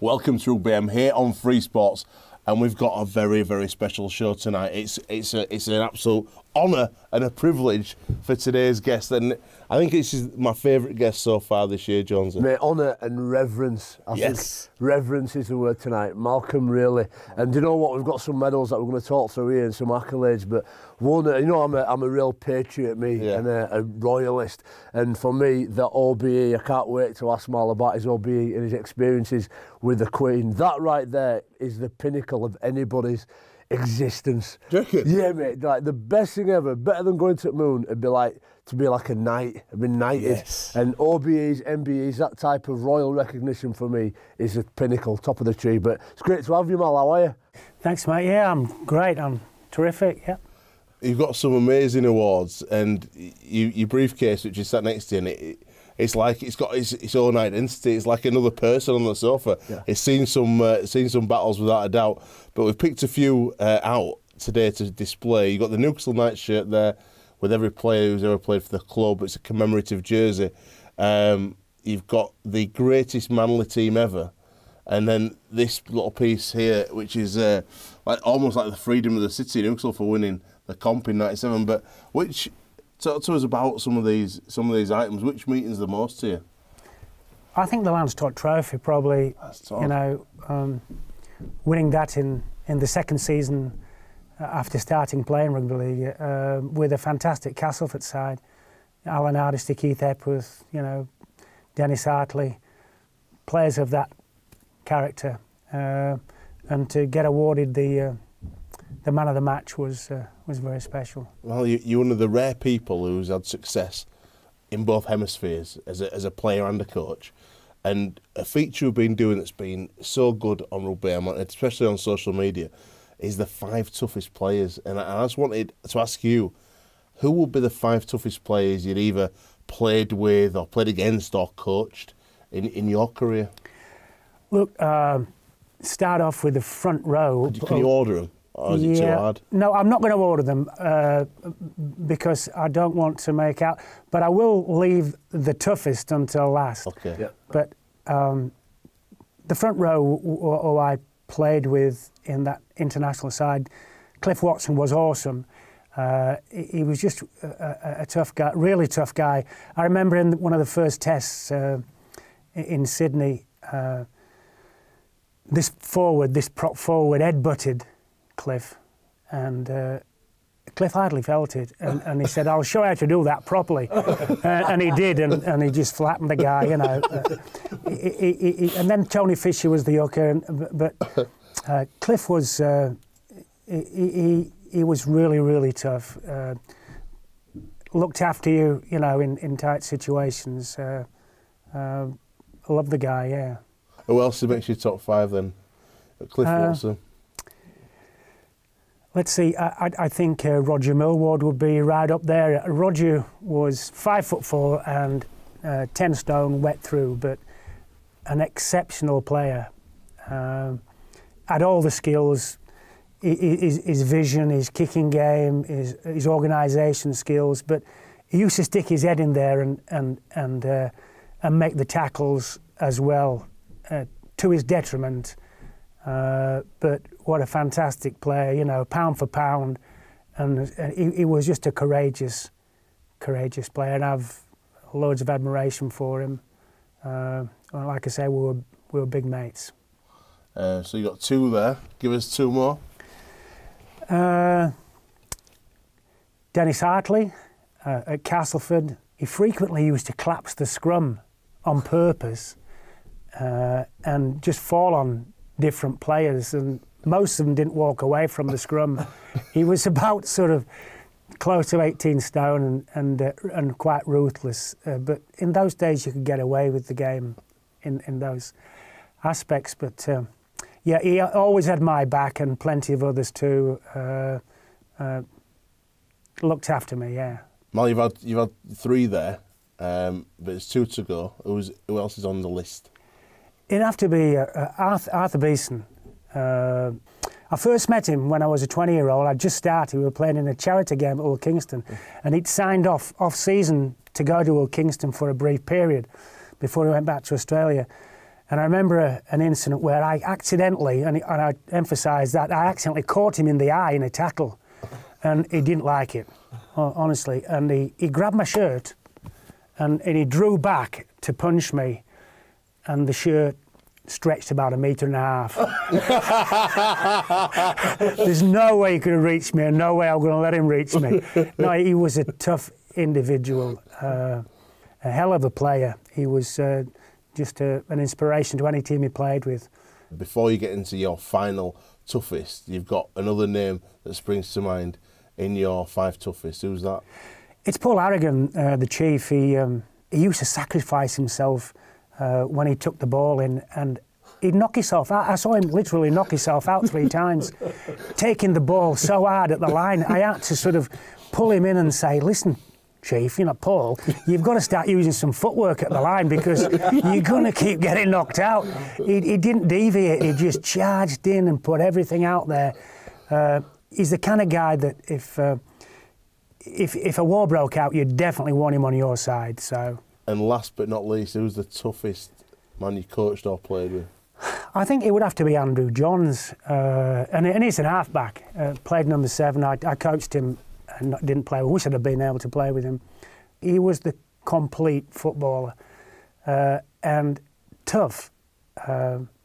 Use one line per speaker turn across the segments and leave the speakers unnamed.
Welcome to Rugby. I'm here on Free Sports, and we've got a very, very special show tonight. It's an absolute honour and a privilege for today's guest, and I think it's my favourite guest so far this year, Jonesy.
Mate, honour and reverence. I think reverence is the word tonight. Malcolm, really. And do you know what? We've got some medals that we're going to talk through here and some accolades, but one, you know, I'm a real patriot, and a royalist. And for me, the OBE, I can't wait to ask Mal about his OBE and his experiences with the Queen. That right there is the pinnacle of anybody's existence.
Do you reckon?
Yeah, mate. Like the best thing ever, better than going to the moon, it'd be like to be like a knight. I've been knighted.
Yes.
And OBEs, MBEs, that type of royal recognition for me is the pinnacle, top of the tree. But it's great to have you, Mal. How are you?
Thanks, mate. Yeah, I'm great. I'm terrific. Yeah.
You've got some amazing awards, and your briefcase, which is sat next to you, and it's like it's got its own identity. It's like another person on the sofa.
Yeah.
It's seen some battles without a doubt, but we've picked a few out today to display. You've got the Newcastle Knights shirt there with every player who's ever played for the club. It's a commemorative jersey. You've got the greatest Manly team ever, and then this little piece here, which is almost like the freedom of the city, Newcastle, for winning the comp in '97. But talk to us about some of these items. Which means the most to you?
I think the Lance Todd Trophy probably. You know, winning that in the second season after starting playing rugby league with a fantastic Castleford side, Alan Hardisty, Keith Epworth, you know, Dennis Hartley, players of that character, and to get awarded the man of the match was very special.
Well, you're one of the rare people who's had success in both hemispheres as a player and a coach. And a feature we've been doing that's been so good on rugby, especially on social media, is the 5 toughest players. And I just wanted to ask you, who would be the 5 toughest players you'd either played with or played against or coached in your career?
Look, start off with the front row.
Can you order them? Or is it too hard?
No, I'm not going to order them because I don't want to make out. But I will leave the toughest until last.
Okay.
Yeah.
But the front row who I played with in that international side, Cliff Watson was awesome. He was just a tough guy, really tough guy. I remember in one of the first tests in Sydney, this prop forward headbutted Cliff, and Cliff hardly felt it, and he said, "I'll show you how to do that properly," and he did, and he just flattened the guy, you know. And then Tony Fisher was the hooker, but Cliff was he was really, really tough. Looked after you, you know, in tight situations. I love the guy, yeah.
Who else makes your top 5 then? Cliff Watson.
Let's see. I think Roger Millward would be right up there. Roger was 5'4" and 10 stone wet through, but an exceptional player. Had all the skills, his vision, his kicking game, his organisation skills, but he used to stick his head in there and make the tackles as well, to his detriment. But what a fantastic player, you know, pound for pound, and he was just a courageous player, and I've loads of admiration for him. Like I say, we were big mates.
So you got 2 there. Give us 2 more.
Dennis Hartley at Castleford. He frequently used to collapse the scrum on purpose and just fall on different players, and most of them didn't walk away from the scrum. He was about sort of close to 18 stone and quite ruthless. But in those days, you could get away with the game in those aspects. But yeah, he always had my back, and plenty of others too. Looked after me, yeah.
Mal, you've had 3 there, but there's 2 to go. Who else is on the list?
It'd have to be Arthur Beeson. I first met him when I was a 20-year-old. I just started. We were playing in a charity game at Hull Kingston, and he'd signed off-season to go to Hull Kingston for a brief period before he went back to Australia. And I remember an incident where I accidentally, and I emphasise that, I accidentally caught him in the eye in a tackle, and he didn't like it, honestly. And he grabbed my shirt, and he drew back to punch me, and the shirt stretched about 1.5 meters. There's no way he could have reached me, and no way I'm going to let him reach me. No, he was a tough individual, a hell of a player. He was just an inspiration to any team he played with.
Before you get into your final toughest, you've got another name that springs to mind in your 5 toughest. Who's that? It's
Paul Harrigan, the chief. He used to sacrifice himself when he took the ball in, and he'd knock himself out. I saw him literally knock himself out 3 times, taking the ball so hard at the line. I had to sort of pull him in and say, listen, Chief, Paul, you've got to start using some footwork at the line because you're going to keep getting knocked out. He didn't deviate, he just charged in and put everything out there. He's the kind of guy that if a war broke out, you'd definitely want him on your side. So.
And last but not least, who's the toughest man you coached or played with?
I think it would have to be Andrew Johns, and he's an halfback. Played number 7. I coached him and didn't play. I wish I'd have been able to play with him. He was the complete footballer and tough.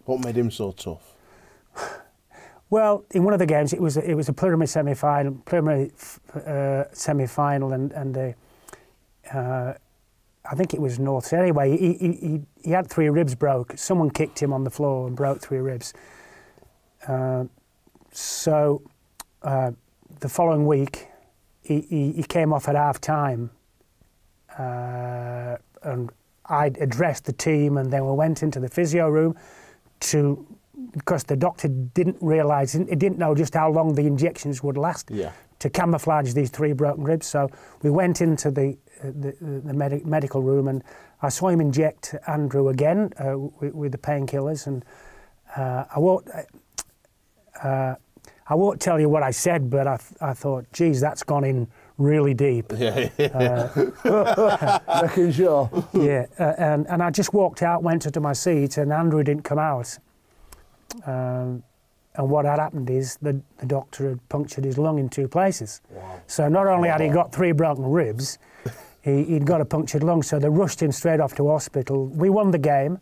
What made him so tough?
Well, in one of the games, it was a preliminary semi-final, and I think it was North. Anyway, he had 3 ribs broke. Someone kicked him on the floor and broke 3 ribs. So the following week, he came off at half-time, and I addressed the team, and then we went into the physio room because the doctor didn't realise, he didn't know just how long the injections would last to camouflage these 3 broken ribs. So we went into the medical room, and I saw him inject Andrew again with the painkillers, and I won't tell you what I said, but I thought, geez, that's gone in really deep.
Making sure.
Yeah, and I just walked out, went into my seat, and Andrew didn't come out. And what had happened is the doctor had punctured his lung in 2 places. Wow. So not only had he got 3 broken ribs, he'd got a punctured lung, so they rushed him straight off to hospital. We won the game,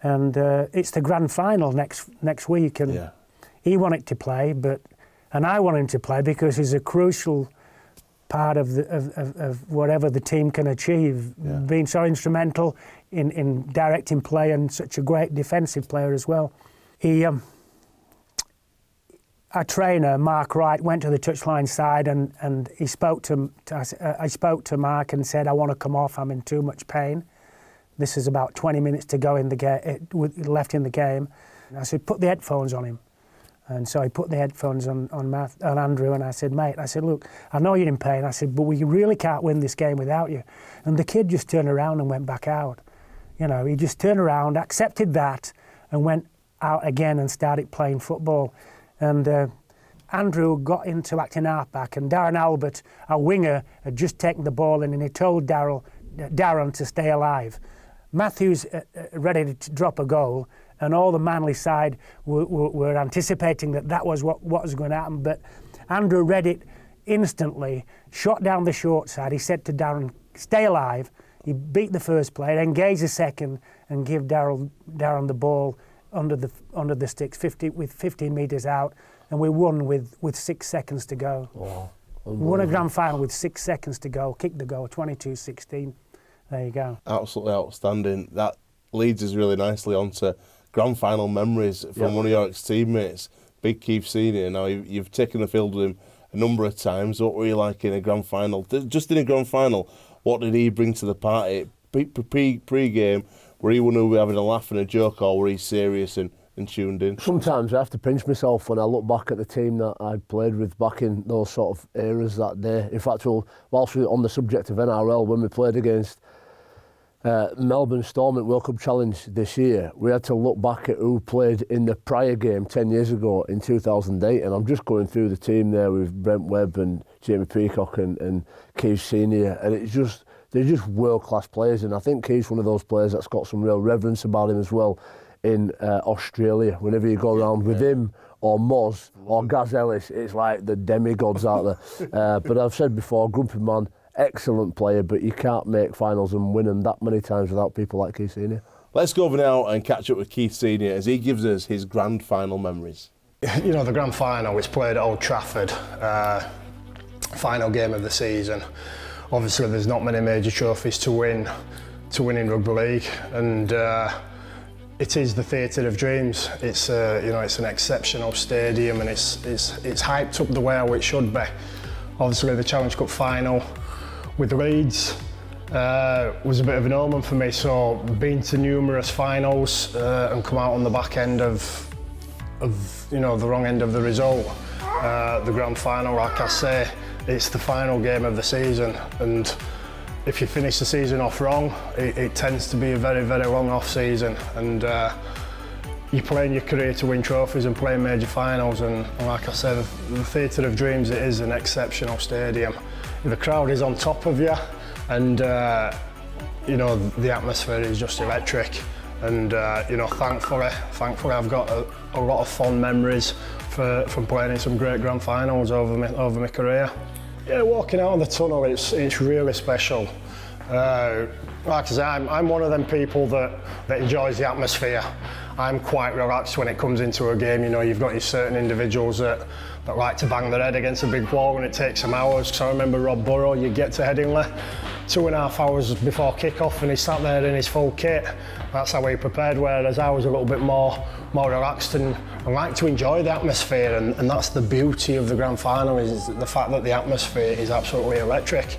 and it's the grand final next week, and he wanted to play, and I want him to play because he's a crucial part of whatever the team can achieve, being so instrumental in directing play and such a great defensive player as well. Our trainer, Mark Wright, went to the touchline side and he spoke to I spoke to Mark and said, I want to come off, I'm in too much pain. This is about 20 minutes to go in the game, left in the game. And I said, put the headphones on him. And so I put the headphones on Andrew, and I said, mate, look, I know you're in pain. I said, but we really can't win this game without you. And the kid just turned around and went back out. He just turned around, accepted that, and went out again and started playing football. And Andrew got into acting halfback, and Darren Albert, our winger, had just taken the ball in, and he told Darren to stay alive. Matthews ready to drop a goal, and all the Manly side were anticipating that was what was going to happen. But Andrew read it instantly, shot down the short side. He said to Darren, stay alive. He beat the first player, engaged the second, and give Darren the ball under the sticks, with 15 metres out, and we won with 6 seconds to go.
Wow.
We won a grand final with 6 seconds to go, kicked the goal, 22-16. There you go.
Absolutely outstanding. That leads us really nicely onto grand final memories from one of your ex-teammates, Big Keith Senior. Now, you've taken the field with him a number of times. What were you like in a grand final? Just in a grand final, what did he bring to the party? Pre-game, were he one who were having a laugh and a joke, or were he serious and tuned in?
Sometimes I have to pinch myself when I look back at the team that I played with back in those sort of eras that day. In fact, whilst we were on the subject of NRL, when we played against Melbourne Storm at World Cup Challenge this year, we had to look back at who played in the prior game 10 years ago in 2008, and I'm just going through the team there with Brent Webb and Jamie Peacock and Keith Senior, and they're just world-class players, and I think Keith's one of those players that's got some real reverence about him as well. in Australia. Whenever you go around with him or Moz or Gaz Ellis, it's like the demigods out there. But I've said before, Grumpy Man, excellent player, but you can't make finals and win them that many times without people like Keith Senior.
Let's go over now and catch up with Keith Senior as he gives us his grand final memories.
You know, the grand final was played at Old Trafford, final game of the season. Obviously, there's not many major trophies to win in rugby league, and it is the theatre of dreams. It's you know, it's an exceptional stadium, and it's hyped up the way how it should be. Obviously, the Challenge Cup final with Leeds was a bit of an omen for me. So, been to numerous finals and come out on the back end of you know, the wrong end of the result. The grand final, like I say, it's the final game of the season, and if you finish the season off wrong, it tends to be a very, very long off season, and you're playing your career to win trophies and playing major finals, and like I said, the theatre of dreams, it is an exceptional stadium. The crowd is on top of you, and you know, the atmosphere is just electric, and you know, thankfully I've got a lot of fond memories from playing in some great grand finals over my career. Yeah, walking out of the tunnel, it's really special. Like I say, I'm one of them people that enjoys the atmosphere. I'm quite relaxed when it comes into a game. You know, you've got your certain individuals that like to bang their head against a big wall, and it takes them hours. So I remember Rob Burrow, you get to Headingley 2.5 hours before kick-off, and he sat there in his full kit. That's how he prepared, whereas I was a little bit more relaxed, and I like to enjoy the atmosphere, and that's the beauty of the grand final, is the fact that the atmosphere is absolutely electric.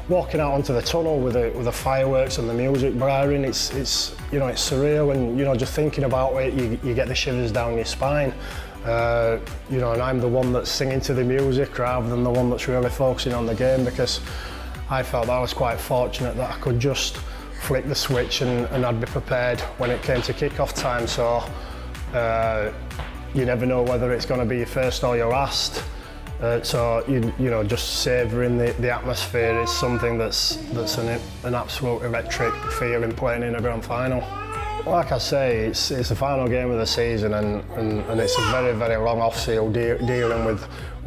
Walking out onto the tunnel with the fireworks and the music blaring, it's you know, it's surreal, and you know, just thinking about it, you get the shivers down your spine. You know, and I'm the one that's singing to the music rather than the one that's really focusing on the game, because I felt that I was quite fortunate that I could just flick the switch and I'd be prepared when it came to kick-off time. So you never know whether it's going to be your first or your last. So you know, just savouring the atmosphere is something that's an absolute electric feeling playing in a grand final. Like I say, it's the final game of the season, and it's a very, very long off-season dealing with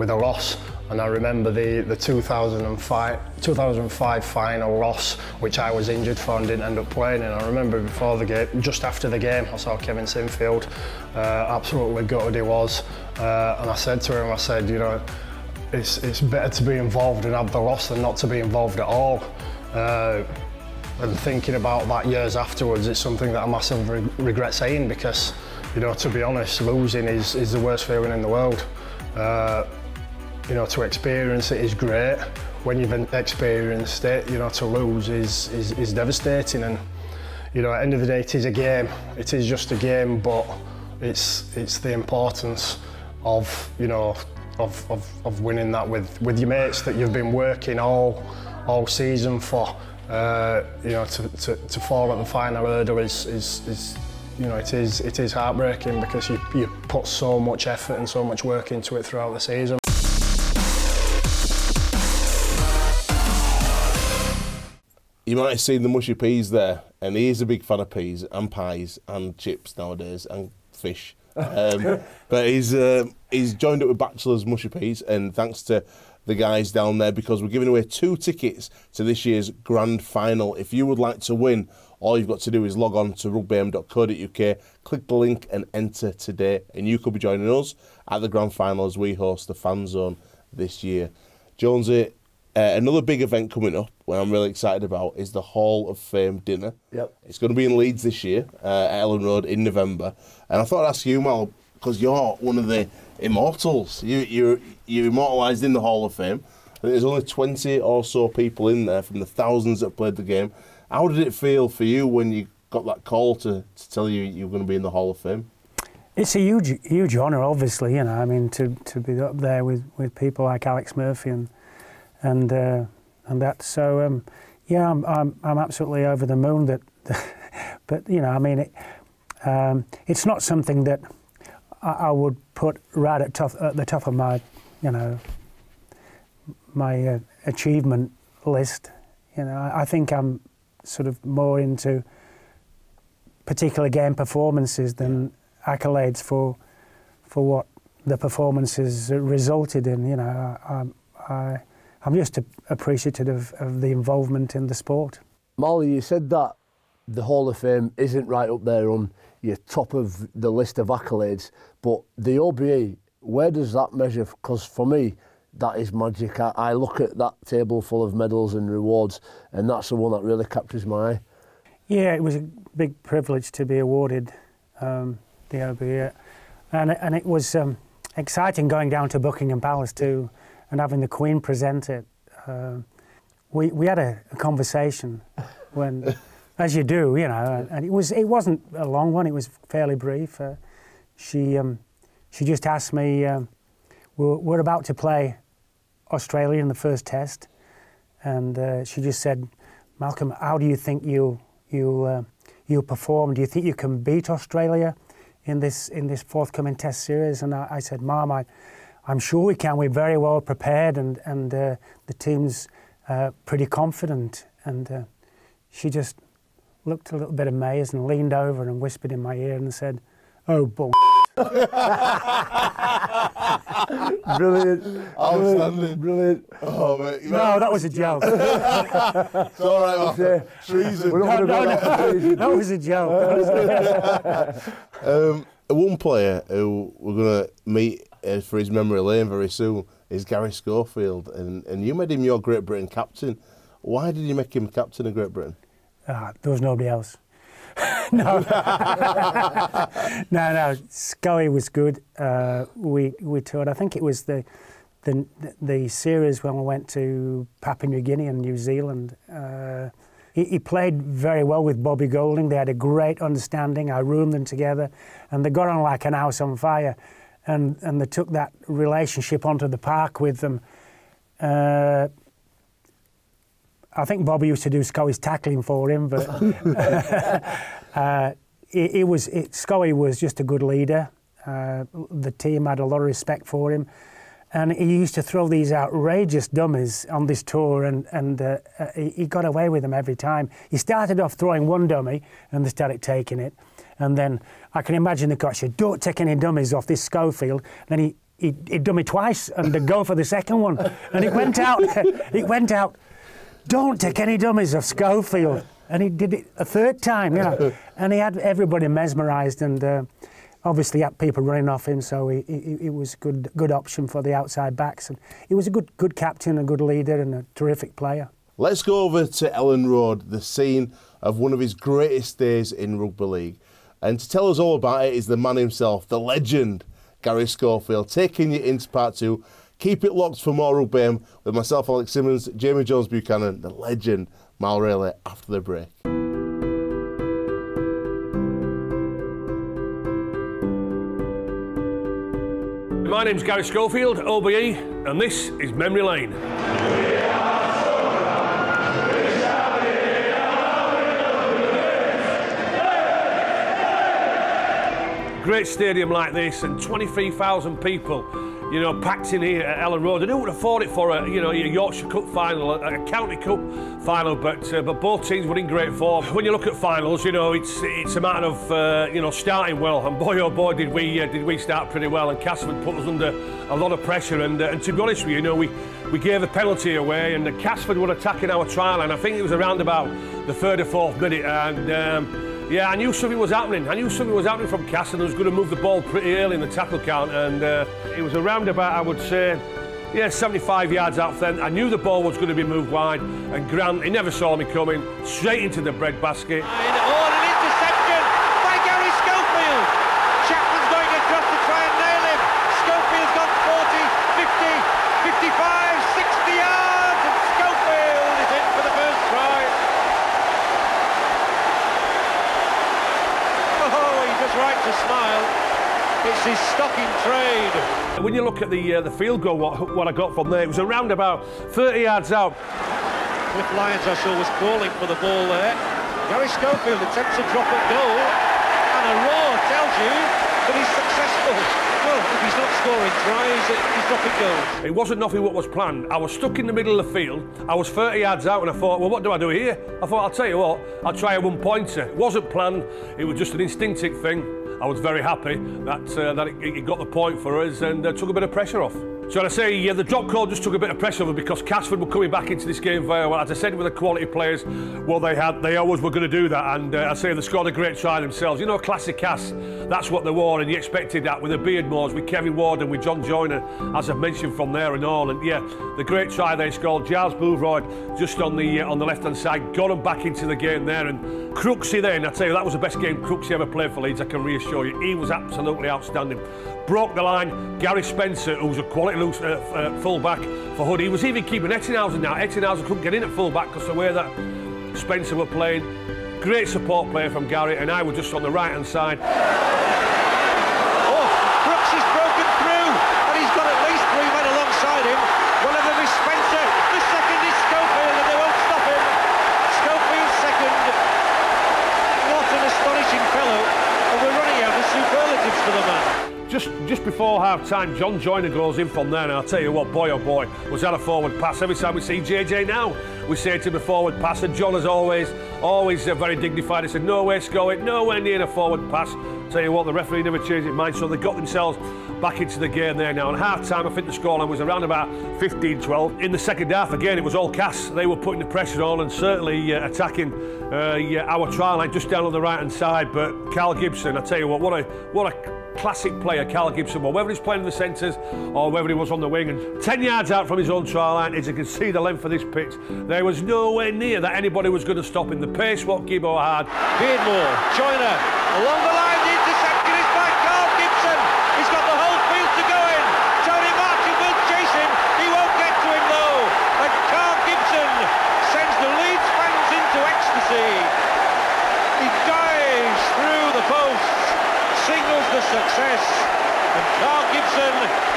a loss. And I remember the 2005 final loss, which I was injured for and didn't end up playing. And I remember before the game, just after the game, I saw Kevin Sinfield. Absolutely gutted he was. And I said to him, I said, you know, it's better to be involved and have the loss than not to be involved at all. And thinking about that years afterwards, it's something that I massively regret saying, because, you know, to be honest, losing is the worst feeling in the world. You know, to experience it is great. When you've experienced it, you know, to lose is devastating. And, you know, at the end of the day, it is a game. It is just a game, but it's the importance of, you know, of winning that with your mates that you've been working all season for. You know, to fall at the final hurdle is you know, it is heartbreaking, because you put so much effort and so much work into it throughout the season.
You might have seen the mushy peas there, and he is a big fan of peas and pies and chips nowadays, and fish. But he's joined up with Bachelor's Mushy Peas, and thanks to the guys down there, because we're giving away 2 tickets to this year's grand final. If you would like to win, all you've got to do is log on to rugbyam.co.uk, click the link and enter today, and you could be joining us at the grand final as we host the Fan Zone this year. Jonesy, another big event coming up, what I'm really excited about, is the Hall of Fame dinner.
Yep.
It's going to be in Leeds this year, at Ellen Road in November. And I thought I'd ask you, Mal, because you're one of the immortals. You're immortalised in the Hall of Fame. And there's only 20 or so people in there from the thousands that played the game. How did it feel for you when you got that call to tell you were going to be in the Hall of Fame?
It's a huge honour, obviously. You know, I mean, to be up there with people like Alex Murphy and that. So yeah, I'm absolutely over the moon that. But you know, I mean, it's not something that I would put right at the top of my, you know, my achievement list. You know, I think I'm sort of more into particular game performances than accolades for what the performances resulted in. You know, I'm just appreciative of the involvement in the sport.
Marley, you said that the Hall of Fame isn't right up there on your top of the list of accolades, but the OBE, where does that measure? Because for me, that is magic. I look at that table full of medals and rewards, and that's the one that really captures my eye.
Yeah, it was a big privilege to be awarded the OBE, and it was exciting going down to Buckingham Palace too, and having the Queen present it. We had a conversation when, as you do, you know, and it wasn't a long one. It was fairly brief. She just asked me, we're about to play Australia in the first test, and she just said, Malcolm, how do you think you'll perform? Do you think you can beat Australia in this forthcoming test series? And I said, Mum, I'm sure we can. We're very well prepared, and the team's pretty confident. And she just looked a little bit amazed and leaned over and whispered in my ear and said, "Oh, bull."
Brilliant.
Outstanding.
Brilliant.
Oh, mate.
No, that was a joke.
It's all right, man. Treason.
That was a joke.
One player who we're going to meet for his memory lane very soon is Gary Schofield, and you made him your Great Britain captain. Why did you make him captain of Great Britain?
There was nobody else. No. No. Scully was good. We toured. I think it was the series when we went to Papua New Guinea and New Zealand. He played very well with Bobby Golding. They had a great understanding. I roomed them together, and they got on like an house on fire. And they took that relationship onto the park with them. I think Bobby used to do Scully's tackling for him, but Scully was just a good leader. The team had a lot of respect for him, and he used to throw these outrageous dummies on this tour, and he got away with them every time. He started off throwing one dummy, and they started taking it, and then I can imagine the coach said, "Don't take any dummies off this Schofield." And then he'd dummy twice, and they'd go for the second one, and it went out. It went out. "Don't take any dummies off Schofield." And he did it a third time, you know. And he had everybody mesmerised, and obviously had people running off him, so he was a good option for the outside backs. And he was a good captain, a good leader, and a terrific player.
Let's go over to Elland Road, the scene of one of his greatest days in rugby league. And to tell us all about it is the man himself, the legend, Gary Schofield, taking you into part two. Keep it locked for more Rugby AM with myself, Alex Simmons, Jamie Jones-Buchanan, the legend, Mal Rayleigh, after the break.
My name's Gary Schofield, OBE, and this is Memory Lane. Great stadium like this, and 23,000 people, you know, packed in here at Elland Road. They don't afford it for a Yorkshire Cup final, a County Cup final, but both teams were in great form. When you look at finals, you know, it's a matter of starting well, and boy oh boy did we start pretty well, and Castleford put us under a lot of pressure, and to be honest with you, you know, we gave a penalty away, and Castleford were attacking our try line. I think it was around about the 3rd or 4th minute, and yeah, I knew something was happening. I knew something was happening from Cass, and I was going to move the ball pretty early in the tackle count, and it was around about, I would say, 75 yards out then. I knew the ball was going to be moved wide, and Grant, he never saw me coming, straight into the breadbasket.
An interception by Gary Schofield. Chapman's going across to try and nail him. Schofield's got 40, 50, 55, 60 yards, and Schofield is in for the first try. Right to smile. It's his stock in trade.
When you look at the field goal, what I got from there, it was around about 30 yards out.
Cliff Lyons, I saw, was calling for the ball there. Gary Schofield attempts a drop at goal, and a roar tells you that he's successful. Well, if he's not scoring tries, he's dropping goals.
It wasn't nothing what was planned. I was stuck in the middle of the field. I was 30 yards out and I thought, well, what do I do here? I thought, I'll tell you what, I'll try a one-pointer. It wasn't planned, it was just an instinctive thing. I was very happy that it got the point for us and took a bit of pressure off. So I say, yeah, the drop call just took a bit of pressure over because Casford were coming back into this game very well. As I said, with the quality players, well, they always were going to do that. And I say they scored a great try themselves. You know, classic Cass, that's what they were, and you expected that with the Beardmores, with Kevin Ward and with John Joyner, as I've mentioned from there and all. And yeah, the great try they scored. Giles Boothroyd just on the left-hand side, got them back into the game there. And Crooksy then, I tell you, that was the best game Crooksy ever played for Leeds, I can reassure you. He was absolutely outstanding. Broke the line. Gary Spencer, who's a quality loose full-back for Hood. He was even keeping Ettinghausen now. Ettinghausen couldn't get in at full-back because the way that Spencer were playing. Great support player from Gary, and I was just on the right-hand side.
Oh, Brooks is broken through, and he's got at least 3 men alongside him. One of them is Spencer. The second is Schofield, and they won't stop him. Schofield second. What an astonishing fellow. And we're running out of superlatives for the man.
Just before half-time, John Joyner goes in from there, and I'll tell you what, boy oh boy, was that a forward pass. Every time we see JJ now, we say to him a forward pass, and John is always very dignified. He said, nowhere scoring, nowhere near a forward pass. Tell you what, the referee never changed his mind, so they got themselves back into the game there now. And half-time, I think the scoreline was around about 15-12. In the second half, again, it was all Cass. They were putting the pressure on and certainly attacking our try line just down on the right-hand side. But Carl Gibson, I tell you what a classic player Carl Gibson was, whether he's playing in the centres or whether he was on the wing. And 10 yards out from his own try line, as you can see the length of this pitch, there was nowhere near that anybody was going to stop him. The pace what Gibbo had.
Beardmore, Joyner, along the line, the interception is by Carl Gibson. He's got the whole field to go in. Tony Martin will chase him. He won't get to him though. And Carl Gibson sends the Leeds fans into ecstasy. He dives through the posts, signals the success, and Carl Gibson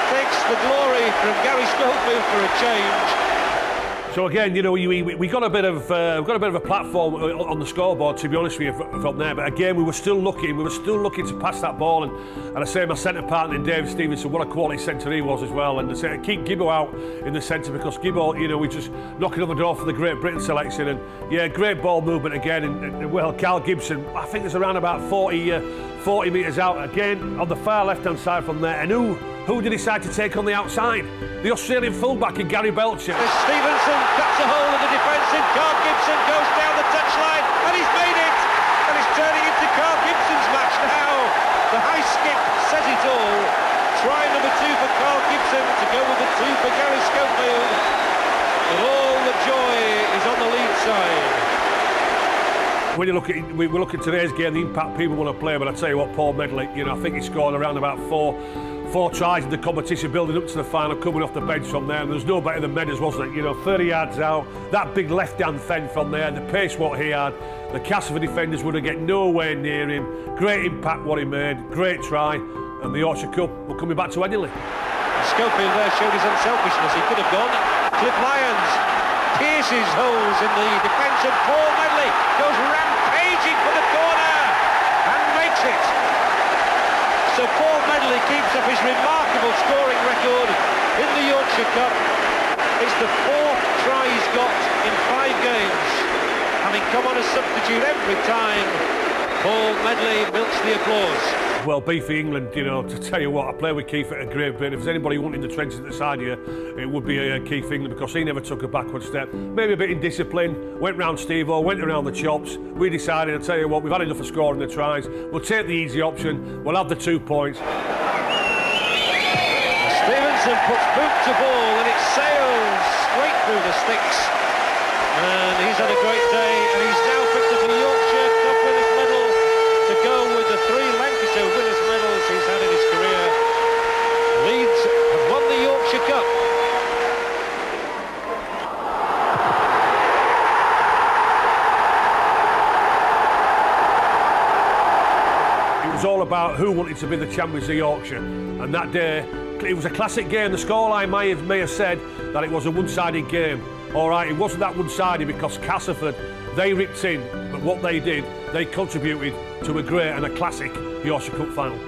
takes the glory from Gary Schofield for a change.
So again, you know, we got a bit of a platform on the scoreboard, to be honest with you, from there. But again, we were still looking to pass that ball, and I say my centre partner, David Stevenson, what a quality centre he was as well. And I keep Gibbo out in the centre because Gibbo, you know, we just knocking on the door for the Great Britain selection, and yeah, great ball movement again. And well, Carl Gibson, I think there's around about 40 metres out again on the far left-hand side from there. And who did he decide to take on the outside? The Australian fullback in Gary Belcher.
Stevenson cuts a hole in the defence, and Carl Gibson goes down the touchline, and he's made it! And it's turning into Carl Gibson's match now. The high skip says it all. Try number 2 for Carl Gibson to go with the 2 for Gary Schofield. And all the joy is on the Leeds side.
When you look at today's game, the impact people want to play, but I tell you what, Paul Medley, you know, I think he scored around about four tries in the competition, building up to the final, coming off the bench from there. And there's no better than Meadows, wasn't it? You know, 30 yards out, that big left-hand fend from there, the pace what he had, the Castleford defenders would have get nowhere near him. Great impact what he made, great try, and the Yorkshire Cup were coming back to Headingley.
Schofield there showed his unselfishness. He could have gone. Cliff Lyons pierces holes in the defence, and Paul Medley goes rampaging for the corner and makes it. So Paul Medley keeps up his remarkable scoring record in the Yorkshire Cup. It's the 4th try he's got in 5 games. Having come on as substitute every time, Paul Medley milks the applause.
Well, Beefy England, you know, to tell you what, I played with Keith at a great bit. If there's anybody wanting the trenches at the side here, it would be Keith England, because he never took a backward step. Maybe a bit in discipline, went round Steve-O, went around the chops. We decided, I'll tell you what, we've had enough of scoring the tries. We'll take the easy option, we'll have the 2 points.
Stevenson puts boot to ball, and it sails straight through the sticks. And he's had a great day, and he's now picked up a Yorkshire Cup winners medal to go with the 3 Lancashire winners medals he's had in his career. Leeds have won the Yorkshire Cup.
It was all about who wanted to be the champions of Yorkshire, and that day it was a classic game. The scoreline may have said that it was a one-sided game. All right, it wasn't that one-sided because Castleford, they ripped in, but what they did, they contributed to a great and a classic Yorkshire Cup final.